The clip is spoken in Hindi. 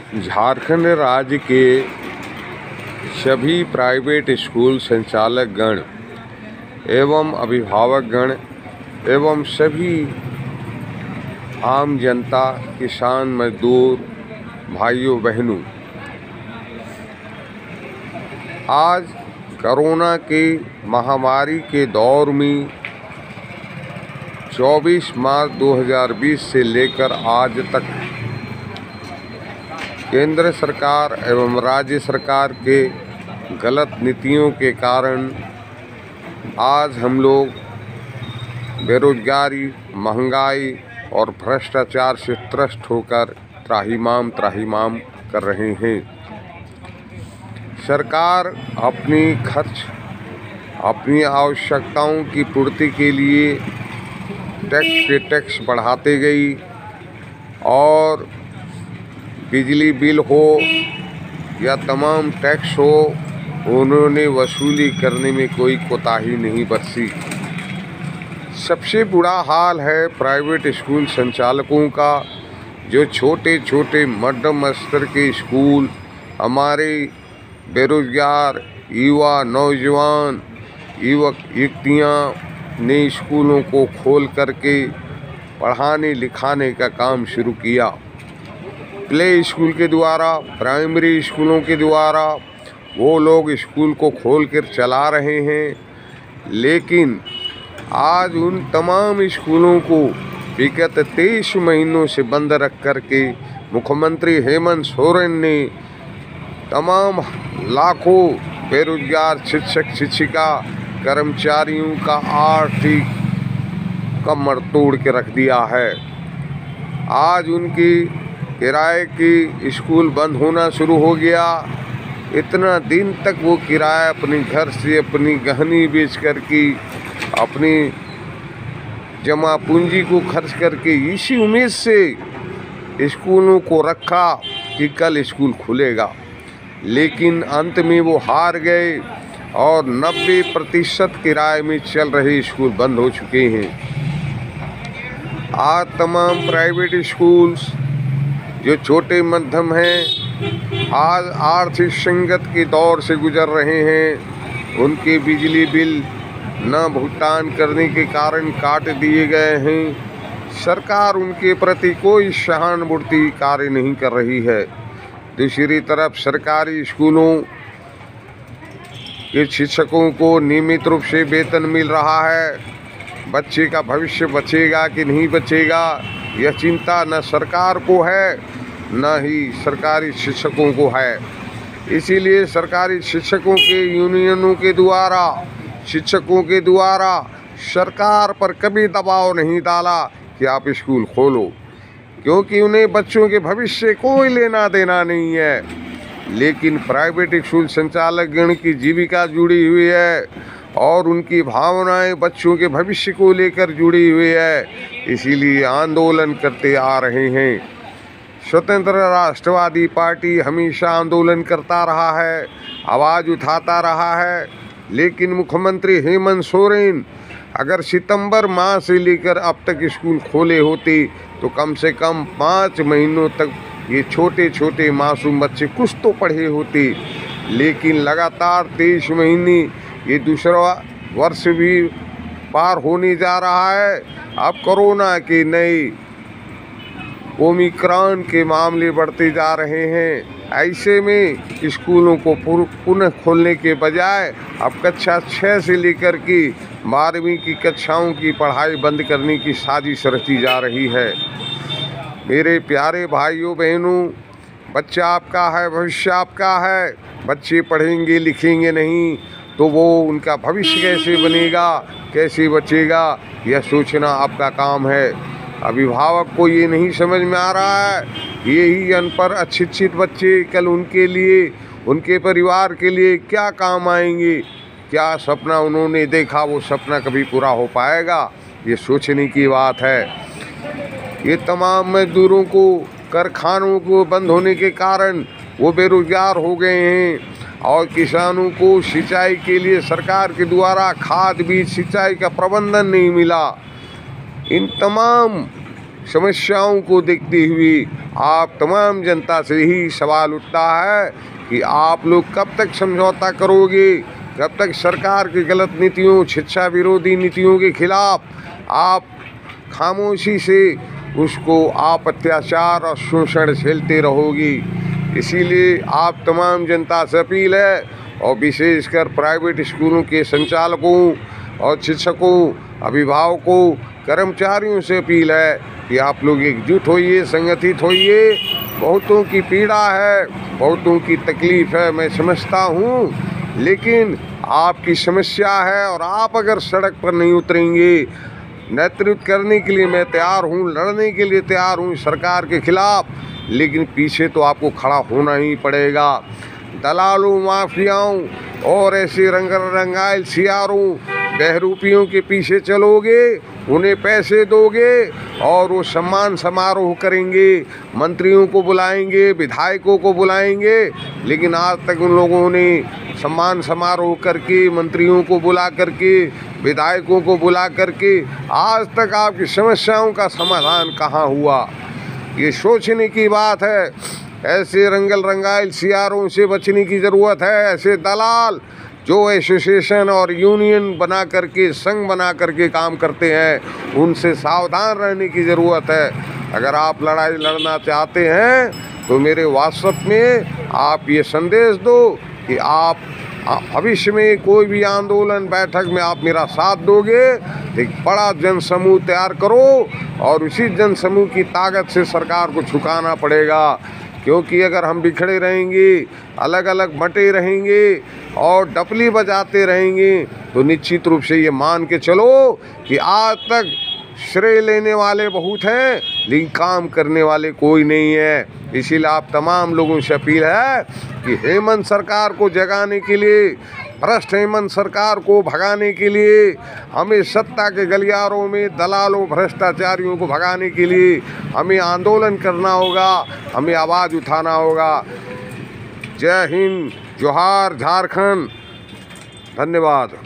झारखंड राज्य के सभी प्राइवेट स्कूल संचालकगण एवं अभिभावकगण एवं सभी आम जनता, किसान, मजदूर भाइयों बहनों, आज कोरोना के महामारी के दौर में 24 मार्च 2020 से लेकर आज तक केंद्र सरकार एवं राज्य सरकार के गलत नीतियों के कारण आज हम लोग बेरोजगारी, महंगाई और भ्रष्टाचार से त्रस्त होकर त्राहिमाम कर रहे हैं। सरकार अपनी आवश्यकताओं की पूर्ति के लिए टैक्स बढ़ाते गई और बिजली बिल हो या तमाम टैक्स हो, उन्होंने वसूली करने में कोई कोताही नहीं बरती। सबसे बुरा हाल है प्राइवेट स्कूल संचालकों का, जो छोटे छोटे मध्यम स्तर के स्कूल हमारे बेरोजगार युवा, नौजवान, युवतियाँ ने स्कूलों को खोल करके पढ़ाने लिखाने का काम शुरू किया। प्ले स्कूल के द्वारा, प्राइमरी स्कूलों के द्वारा वो लोग स्कूल को खोल कर चला रहे हैं, लेकिन आज उन तमाम स्कूलों को विगत 23 महीनों से बंद रख करके मुख्यमंत्री हेमंत सोरेन ने तमाम लाखों बेरोजगार शिक्षक, शिक्षिका, कर्मचारियों का आर्थिक कमर तोड़ के रख दिया है। आज उनकी किराए की स्कूल बंद होना शुरू हो गया। इतना दिन तक वो किराया अपने घर से अपनी गहनी बेच कर के अपनी जमा पूंजी को खर्च करके इसी उम्मीद से स्कूलों को रखा कि कल स्कूल खुलेगा, लेकिन अंत में वो हार गए और 90% किराए में चल रहे स्कूल बंद हो चुके हैं। आज तमाम प्राइवेट स्कूल्स जो छोटे मध्यम हैं, आज आर्थिक संकट के दौर से गुजर रहे हैं। उनके बिजली बिल न भुगतान करने के कारण काट दिए गए हैं। सरकार उनके प्रति कोई सहानुभूति कार्य नहीं कर रही है। दूसरी तरफ सरकारी स्कूलों के शिक्षकों को नियमित रूप से वेतन मिल रहा है। बच्चे का भविष्य बचेगा कि नहीं बचेगा, यह चिंता न सरकार को है न ही सरकारी शिक्षकों को है। इसीलिए सरकारी शिक्षकों के यूनियनों के द्वारा, शिक्षकों के द्वारा सरकार पर कभी दबाव नहीं डाला कि आप स्कूल खोलो, क्योंकि उन्हें बच्चों के भविष्य कोई लेना देना नहीं है। लेकिन प्राइवेट स्कूल संचालक गण की जीविका जुड़ी हुई है और उनकी भावनाएं बच्चों के भविष्य को लेकर जुड़ी हुई है, इसीलिए आंदोलन करते आ रहे हैं। स्वतंत्र राष्ट्रवादी पार्टी हमेशा आंदोलन करता रहा है, आवाज़ उठाता रहा है, लेकिन मुख्यमंत्री हेमंत सोरेन अगर सितंबर माह से लेकर अब तक स्कूल खोले होते तो कम से कम 5 महीनों तक ये छोटे छोटे मासूम बच्चे कुछ तो पढ़े होते। लेकिन लगातार 23 महीने, ये दूसरा वर्ष भी पार होने जा रहा है। अब कोरोना के नए ओमिक्रॉन के मामले बढ़ते जा रहे हैं। ऐसे में स्कूलों को पुनः खोलने के बजाय अब कक्षा 6 से लेकर के 12वीं की कक्षाओं की पढ़ाई बंद करने की साजिश रची जा रही है। मेरे प्यारे भाइयों बहनों, बच्चा आपका है, भविष्य आपका है। बच्चे पढ़ेंगे लिखेंगे नहीं तो वो उनका भविष्य कैसे बनेगा, कैसे बचेगा, यह सोचना आपका काम है। अभिभावक को ये नहीं समझ में आ रहा है, यही अनपढ़ अशिक्षित बच्चे कल उनके लिए, उनके परिवार के लिए क्या काम आएंगे। क्या सपना उन्होंने देखा वो सपना कभी पूरा हो पाएगा, ये सोचने की बात है। ये तमाम मजदूरों को, कारखानों को बंद होने के कारण वो बेरोजगार हो गए हैं और किसानों को सिंचाई के लिए सरकार के द्वारा खाद बीज सिंचाई का प्रबंधन नहीं मिला। इन तमाम समस्याओं को देखते हुए आप तमाम जनता से ही सवाल उठता है कि आप लोग कब तक समझौता करोगे, कब तक सरकार की गलत नीतियों, शिक्षा विरोधी नीतियों के खिलाफ आप खामोशी से उसको आप अत्याचार और शोषण झेलते रहोगे। इसीलिए आप तमाम जनता से अपील है, और विशेषकर प्राइवेट स्कूलों के संचालकों और शिक्षकों, अभिभावकों, कर्मचारियों से अपील है कि आप लोग एकजुट होइए, संगठित होइए। बहुतों की पीड़ा है, बहुतों की तकलीफ़ है, मैं समझता हूँ, लेकिन आपकी समस्या है और आप अगर सड़क पर नहीं उतरेंगे, नेतृत्व करने के लिए मैं तैयार हूँ, लड़ने के लिए तैयार हूँ सरकार के खिलाफ, लेकिन पीछे तो आपको खड़ा होना ही पड़ेगा। दलालों, माफियाओं और ऐसे रंगाइल सियारों, बहरूपियों के पीछे चलोगे, उन्हें पैसे दोगे और वो सम्मान समारोह करेंगे, मंत्रियों को बुलाएंगे, विधायकों को बुलाएंगे, लेकिन आज तक उन लोगों ने सम्मान समारोह करके, मंत्रियों को बुला करके, विधायकों को बुला करके आज तक आपकी समस्याओं का समाधान कहाँ हुआ? ये सोचने की बात है। ऐसे रंगाइल सियारों से बचने की ज़रूरत है। ऐसे दलाल जो एसोसिएशन और यूनियन बना करके, संघ बना करके काम करते हैं, उनसे सावधान रहने की ज़रूरत है। अगर आप लड़ाई लड़ना चाहते हैं तो मेरे व्हाट्सएप में आप ये संदेश दो कि आप भविष्य में कोई भी आंदोलन, बैठक में आप मेरा साथ दोगे। एक बड़ा जनसमूह तैयार करो और उसी जनसमूह की ताकत से सरकार को झुकाना पड़ेगा, क्योंकि अगर हम बिखरे रहेंगे, अलग अलग बटे रहेंगे और डपली बजाते रहेंगे तो निश्चित रूप से ये मान के चलो कि आज तक श्रेय लेने वाले बहुत हैं, लेकिन काम करने वाले कोई नहीं है। इसीलिए आप तमाम लोगों से अपील है कि हेमंत सरकार को जगाने के लिए, भ्रष्ट हेमंत सरकार को भगाने के लिए, हमें सत्ता के गलियारों में दलालों, भ्रष्टाचारियों को भगाने के लिए हमें आंदोलन करना होगा, हमें आवाज़ उठाना होगा। जय हिंद, जोहार झारखंड, धन्यवाद।